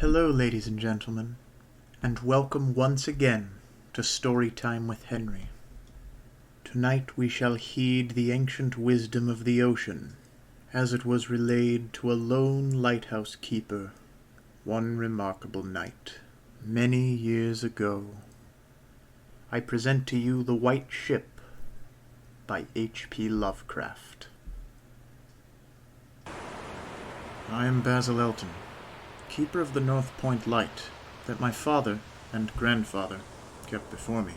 Hello, ladies and gentlemen, and welcome once again to Storytime with Henry. Tonight we shall heed the ancient wisdom of the ocean, as it was relayed to a lone lighthouse keeper one remarkable night, many years ago. I present to you The White Ship by H.P. Lovecraft. I am Basil Elton, keeper of the North Point light that my father and grandfather kept before me.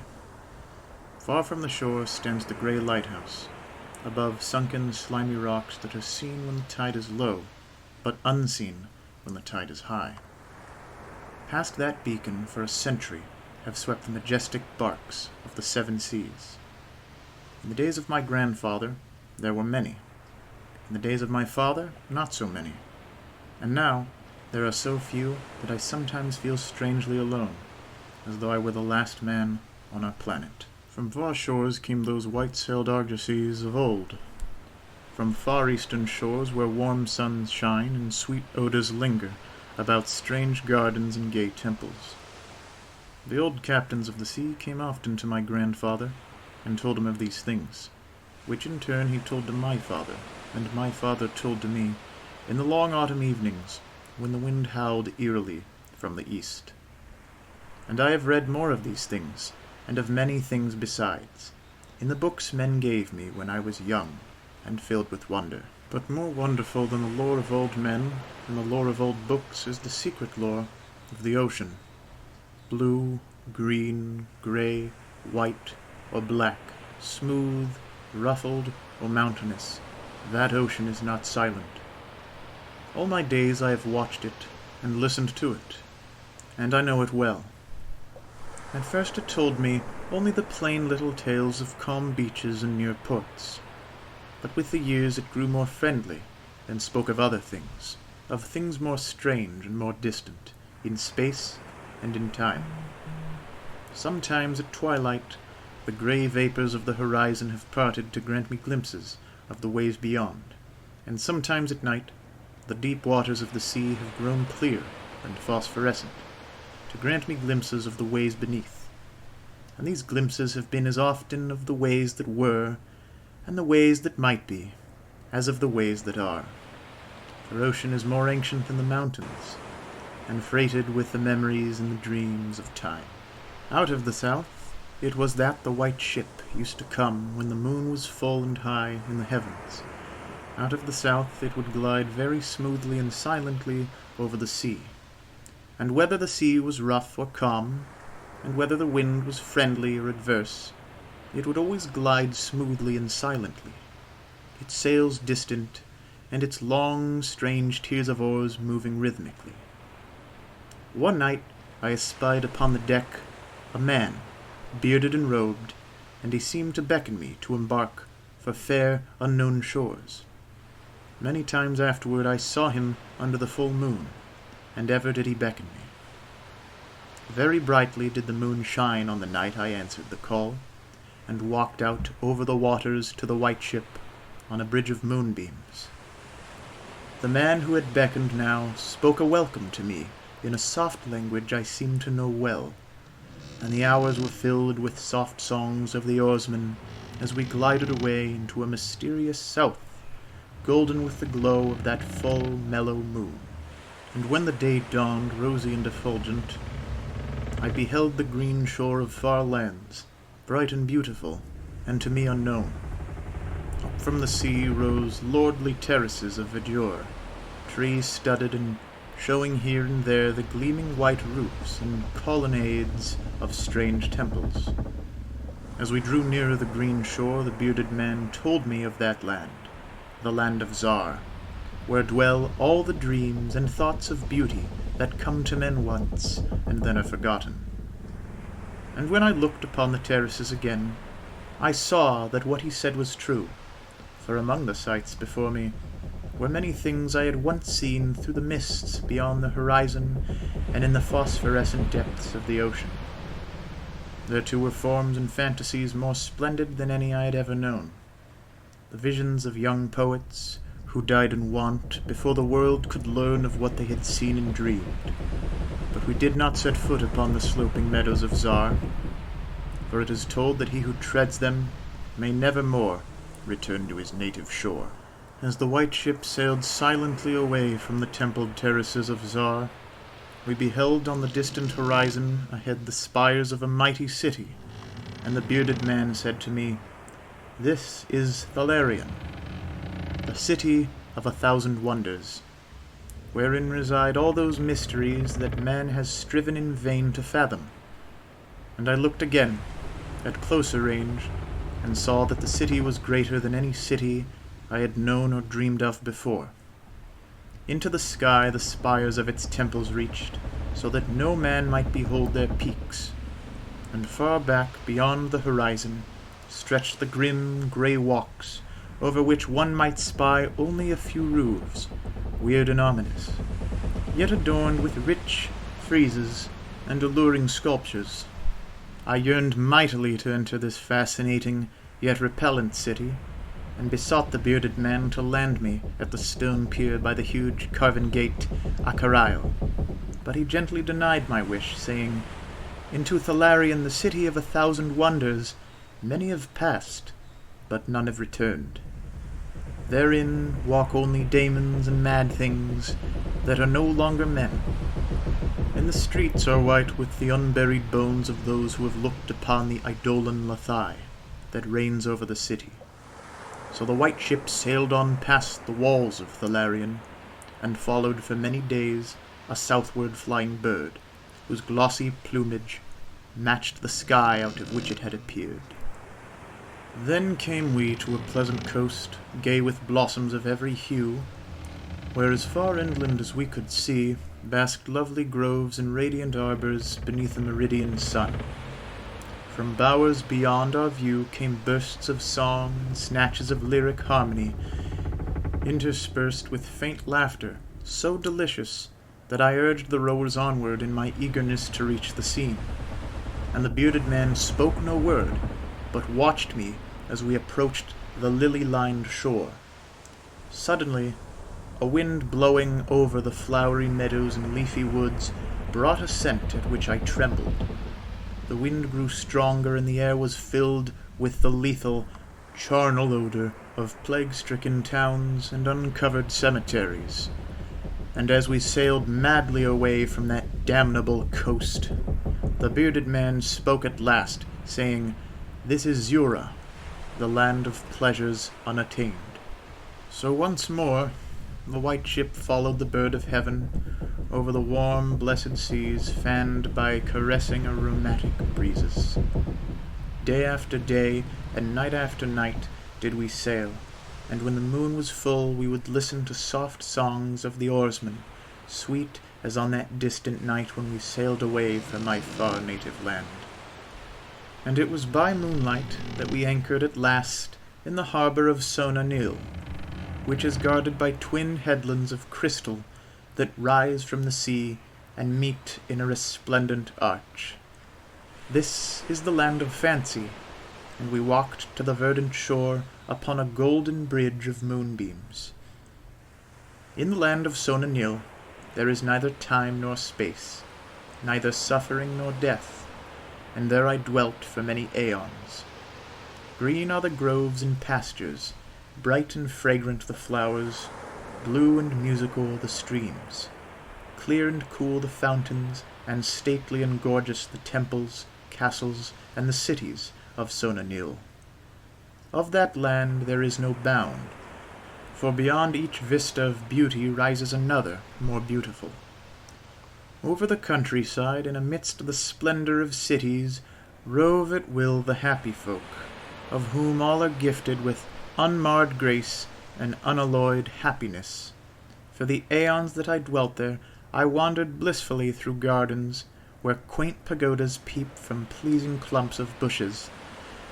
Far from the shore stands the grey lighthouse, above sunken, slimy rocks that are seen when the tide is low, but unseen when the tide is high. Past that beacon for a century have swept the majestic barks of the seven seas. In the days of my grandfather, there were many. In the days of my father, not so many. And now, there are so few that I sometimes feel strangely alone, as though I were the last man on our planet. From far shores came those white-sailed argosies of old. From far eastern shores where warm suns shine and sweet odors linger about strange gardens and gay temples. The old captains of the sea came often to my grandfather and told him of these things, which in turn he told to my father, and my father told to me, in the long autumn evenings, when the wind howled eerily from the east. And I have read more of these things, and of many things besides, in the books men gave me when I was young, and filled with wonder. But more wonderful than the lore of old men and the lore of old books is the secret lore of the ocean. Blue, green, grey, white, or black, smooth, ruffled, or mountainous, that ocean is not silent. All my days I have watched it and listened to it, and I know it well. At first it told me only the plain little tales of calm beaches and near ports, but with the years it grew more friendly and spoke of other things, of things more strange and more distant, in space and in time. Sometimes at twilight the grey vapours of the horizon have parted to grant me glimpses of the ways beyond, and sometimes at night the deep waters of the sea have grown clear and phosphorescent, to grant me glimpses of the ways beneath. And these glimpses have been as often of the ways that were, and the ways that might be, as of the ways that are. For ocean is more ancient than the mountains, and freighted with the memories and the dreams of time. Out of the south it was that the white ship used to come when the moon was full and high in the heavens. Out of the south it would glide very smoothly and silently over the sea. And whether the sea was rough or calm, and whether the wind was friendly or adverse, it would always glide smoothly and silently, its sails distant, and its long, strange tiers of oars moving rhythmically. One night I espied upon the deck a man, bearded and robed, and he seemed to beckon me to embark for fair, unknown shores. Many times afterward I saw him under the full moon, and ever did he beckon me. Very brightly did the moon shine on the night I answered the call, and walked out over the waters to the white ship on a bridge of moonbeams. The man who had beckoned now spoke a welcome to me in a soft language I seemed to know well, and the hours were filled with soft songs of the oarsmen as we glided away into a mysterious south, golden with the glow of that full, mellow moon. And when the day dawned rosy and effulgent, I beheld the green shore of far lands, bright and beautiful, and to me unknown. Up from the sea rose lordly terraces of verdure, tree-studded and showing here and there the gleaming white roofs and colonnades of strange temples. As we drew nearer the green shore, the bearded man told me of that land, the land of Zar, where dwell all the dreams and thoughts of beauty that come to men once and then are forgotten. And when I looked upon the terraces again, I saw that what he said was true, for among the sights before me were many things I had once seen through the mists beyond the horizon and in the phosphorescent depths of the ocean. There too were forms and fantasies more splendid than any I had ever known. The visions of young poets who died in want before the world could learn of what they had seen and dreamed, but we did not set foot upon the sloping meadows of Zar, for it is told that he who treads them may never more return to his native shore. As the white ship sailed silently away from the templed terraces of Zar, we beheld on the distant horizon ahead the spires of a mighty city, and the bearded man said to me, "This is Thalarion, the city of 1,000 wonders, wherein reside all those mysteries that man has striven in vain to fathom." And I looked again, at closer range, and saw that the city was greater than any city I had known or dreamed of before. Into the sky the spires of its temples reached, so that no man might behold their peaks, and far back beyond the horizon stretched the grim grey walks, over which one might spy only a few roofs, weird and ominous, yet adorned with rich friezes and alluring sculptures. I yearned mightily to enter this fascinating yet repellent city, and besought the bearded man to land me at the stone pier by the huge carven gate Akarail. But he gently denied my wish, saying, "Into Thalarion, the city of 1,000 wonders, many have passed, but none have returned. Therein walk only daemons and mad things that are no longer men, and the streets are white with the unburied bones of those who have looked upon the Eidolon Lathai that reigns over the city." So the white ship sailed on past the walls of Thalarion, and followed for many days a southward flying bird, whose glossy plumage matched the sky out of which it had appeared. Then came we to a pleasant coast, gay with blossoms of every hue, where as far inland as we could see basked lovely groves and radiant arbors beneath a meridian sun. From bowers beyond our view came bursts of song and snatches of lyric harmony, interspersed with faint laughter, so delicious that I urged the rowers onward in my eagerness to reach the scene. And the bearded man spoke no word, but watched me as we approached the lily-lined shore. Suddenly, a wind blowing over the flowery meadows and leafy woods brought a scent at which I trembled. The wind grew stronger, and the air was filled with the lethal, charnel odor of plague-stricken towns and uncovered cemeteries. And as we sailed madly away from that damnable coast, the bearded man spoke at last, saying, "This is Zura, the land of pleasures unattained." So once more the white ship followed the bird of heaven over the warm, blessed seas, fanned by caressing aromatic breezes. Day after day, and night after night, did we sail, and when the moon was full we would listen to soft songs of the oarsmen, sweet as on that distant night when we sailed away from my far native land. And it was by moonlight that we anchored at last in the harbor of Sona Nil, which is guarded by twin headlands of crystal that rise from the sea and meet in a resplendent arch. This is the land of fancy, and we walked to the verdant shore upon a golden bridge of moonbeams. In the land of Sona Nil there is neither time nor space, neither suffering nor death, and there I dwelt for many aeons. Green are the groves and pastures, bright and fragrant the flowers, blue and musical the streams, clear and cool the fountains, and stately and gorgeous the temples, castles, and the cities of Sona Nil. Of that land there is no bound, for beyond each vista of beauty rises another, more beautiful. Over the countryside and amidst the splendor of cities rove at will the happy folk, of whom all are gifted with unmarred grace and unalloyed happiness. For the aeons that I dwelt there, I wandered blissfully through gardens where quaint pagodas peep from pleasing clumps of bushes,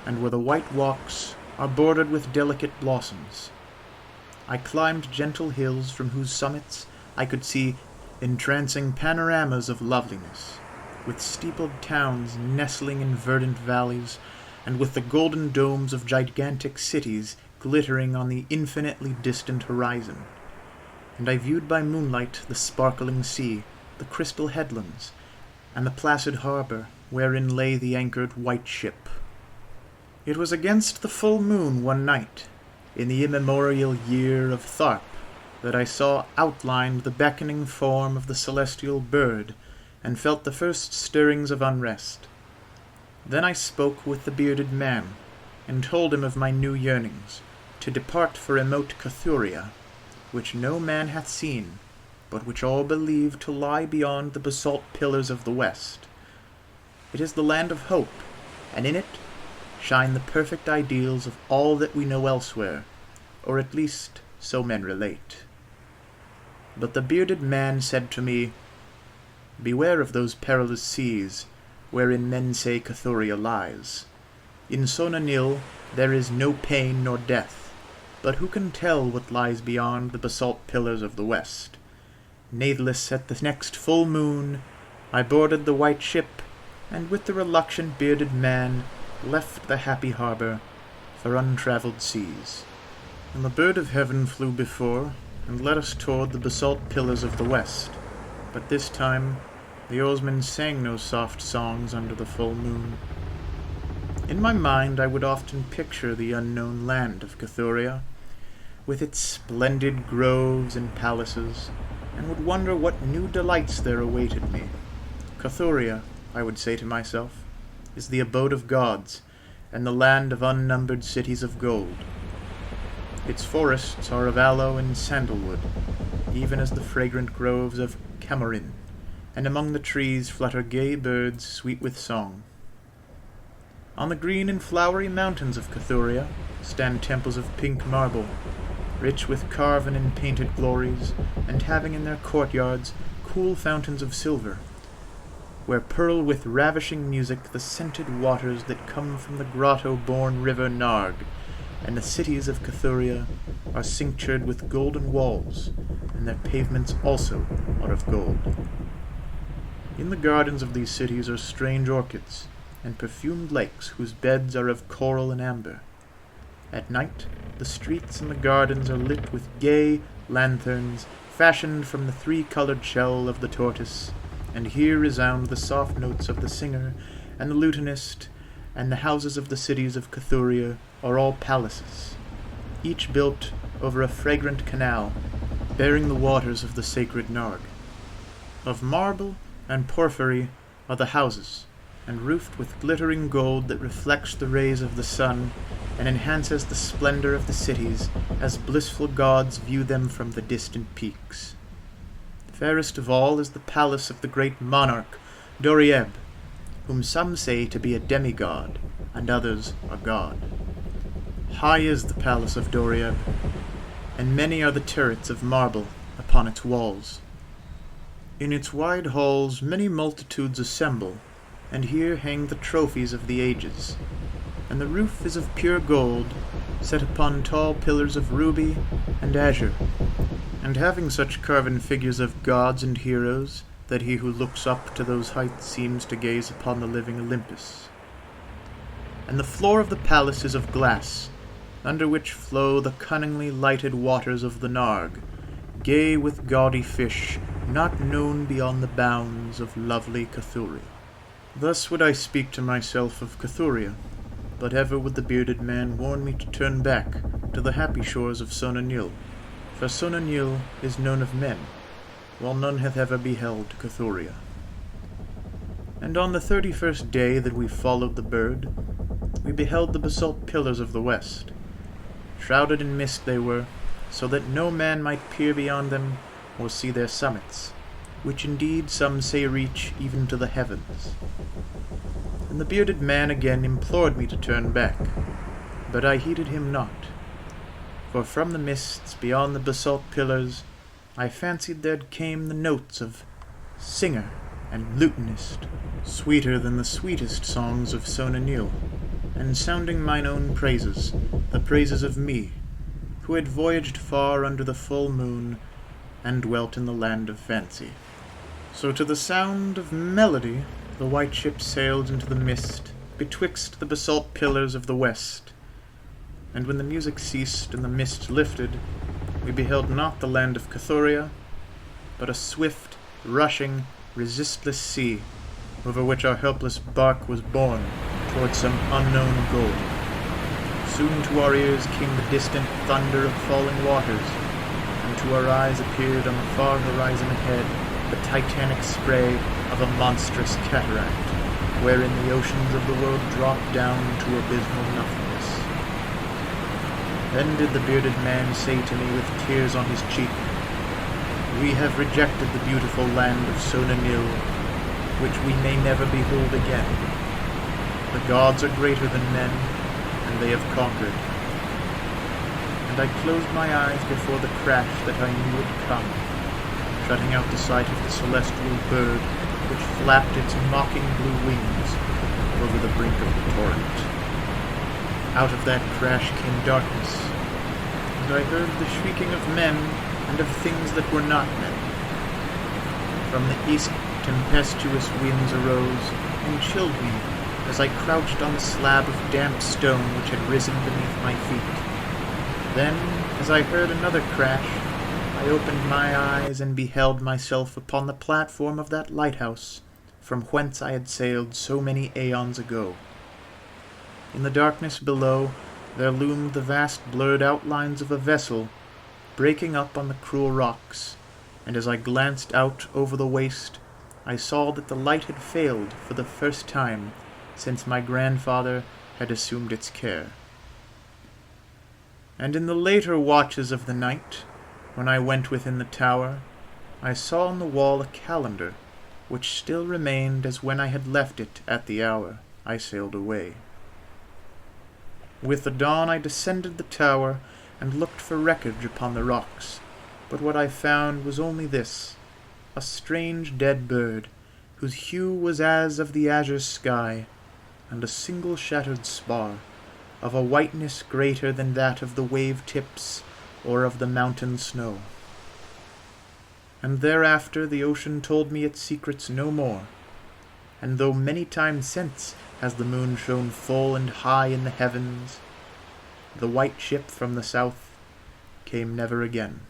and where the white walks are bordered with delicate blossoms. I climbed gentle hills from whose summits I could see entrancing panoramas of loveliness, with steepled towns nestling in verdant valleys, and with the golden domes of gigantic cities glittering on the infinitely distant horizon. And I viewed by moonlight the sparkling sea, the crystal headlands, and the placid harbour wherein lay the anchored white ship. It was against the full moon one night, in the immemorial year of Tharp, that I saw outlined the beckoning form of the celestial bird, and felt the first stirrings of unrest. Then I spoke with the bearded man, and told him of my new yearnings, to depart for remote Cathuria, which no man hath seen, but which all believe to lie beyond the basalt pillars of the west. It is the land of hope, and in it shine the perfect ideals of all that we know elsewhere, or at least so men relate. But the bearded man said to me, "Beware of those perilous seas, wherein men say Cathuria lies. In Sona Nyl there is no pain nor death, but who can tell what lies beyond the basalt pillars of the west? Natheless, at the next full moon, I boarded the white ship, and with the reluctant bearded man left the happy harbour for untravelled seas. And the bird of heaven flew before, and led us toward the basalt pillars of the west. But this time the oarsmen sang no soft songs under the full moon. In my mind I would often picture the unknown land of Cathuria, with its splendid groves and palaces, and would wonder what new delights there awaited me. Cathuria, I would say to myself, is the abode of gods, and the land of unnumbered cities of gold. Its forests are of aloe and sandalwood, even as the fragrant groves of Camorin, and among the trees flutter gay birds sweet with song. On the green and flowery mountains of Cathuria stand temples of pink marble, rich with carven and painted glories, and having in their courtyards cool fountains of silver, where purl with ravishing music the scented waters that come from the grotto-born river Narg, and the cities of Cathuria are cinctured with golden walls, and their pavements also are of gold. In the gardens of these cities are strange orchids, and perfumed lakes whose beds are of coral and amber. At night, the streets and the gardens are lit with gay lanterns fashioned from the three-colored shell of the tortoise, and here resound the soft notes of the singer and the lutenist, and the houses of the cities of Cathuria are all palaces, each built over a fragrant canal, bearing the waters of the sacred Narg. Of marble and porphyry are the houses, and roofed with glittering gold that reflects the rays of the sun, and enhances the splendor of the cities, as blissful gods view them from the distant peaks. Fairest of all is the palace of the great monarch, Dorieb, whom some say to be a demigod, and others a god. High is the palace of Dorieb, and many are the turrets of marble upon its walls. In its wide halls many multitudes assemble, and here hang the trophies of the ages, and the roof is of pure gold, set upon tall pillars of ruby and azure, and having such carven figures of gods and heroes that he who looks up to those heights seems to gaze upon the living Olympus. And the floor of the palace is of glass, under which flow the cunningly lighted waters of the Narg, gay with gaudy fish not known beyond the bounds of lovely Cathuria. Thus would I speak to myself of Cathuria, but ever would the bearded man warn me to turn back to the happy shores of Sona Nyl, for Sona Nyl is known of men, while none hath ever beheld Cathuria. And on the 31st day that we followed the bird, we beheld the basalt pillars of the west. Shrouded in mist they were, so that no man might peer beyond them or see their summits, which indeed some say reach even to the heavens. And the bearded man again implored me to turn back, but I heeded him not, for from the mists beyond the basalt pillars I fancied there came the notes of singer and lutenist, sweeter than the sweetest songs of Sona Nyl, and sounding mine own praises, the praises of me, who had voyaged far under the full moon, and dwelt in the land of fancy. So to the sound of melody the white ship sailed into the mist, betwixt the basalt pillars of the west, and when the music ceased and the mist lifted, we beheld not the land of Cathuria, but a swift, rushing, resistless sea, over which our helpless bark was borne towards some unknown goal. Soon to our ears came the distant thunder of falling waters, and to our eyes appeared on the far horizon ahead the titanic spray of a monstrous cataract, wherein the oceans of the world dropped down to abysmal nothingness. Then did the bearded man say to me with tears on his cheek, "We have rejected the beautiful land of Sonanil, which we may never behold again. The gods are greater than men, and they have conquered." And I closed my eyes before the crash that I knew would come, shutting out the sight of the celestial bird which flapped its mocking blue wings over the brink of the torrent. Out of that crash came darkness, and I heard the shrieking of men and of things that were not men. From the east tempestuous winds arose and chilled me as I crouched on the slab of damp stone which had risen beneath my feet. Then, as I heard another crash, I opened my eyes and beheld myself upon the platform of that lighthouse from whence I had sailed so many aeons ago. In the darkness below there loomed the vast blurred outlines of a vessel breaking up on the cruel rocks, and as I glanced out over the waste, I saw that the light had failed for the first time since my grandfather had assumed its care. And in the later watches of the night, when I went within the tower, I saw on the wall a calendar, which still remained as when I had left it at the hour I sailed away. With the dawn I descended the tower and looked for wreckage upon the rocks, but what I found was only this, a strange dead bird, whose hue was as of the azure sky, and a single shattered spar, of a whiteness greater than that of the wave-tips or of the mountain snow. And thereafter the ocean told me its secrets no more, and though many times since has the moon shone full and high in the heavens, the white ship from the south came never again.